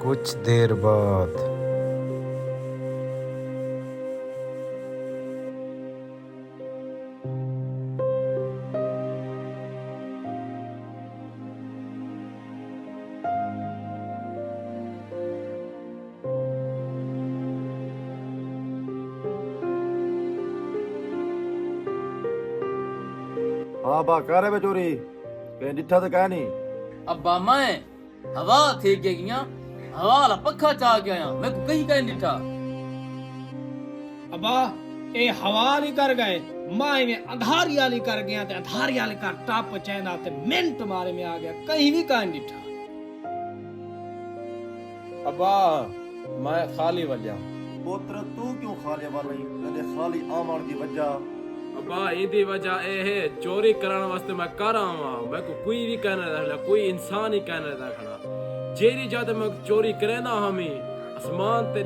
कुछ देर बाद हाँ बा कह रहे चोरी कहीं डिठा तो कह नहीं। अब्बा मैं हवा थे गया हवा वाला पक्का चाह गया मैं को कहीं कहीं दिखा। अबा ए हवाली कर गए माए में अंधारियाली कर गया ते अंधारियाली का टप चैना ते मिनट मारे में आ गया कहीं भी कान डिठा। अब्बा मैं खाली वजह पुत्र तू क्यों खाली वाली कदे खाली आमण की वजह। अब्बा इदी वजह ए है चोरी करने वास्ते मैं कर आवा मैं को कोई भी कहने रखला कोई इंसान ही कहने रखना जेरी जाते मैं चोरी करे ना हमी आसमान ते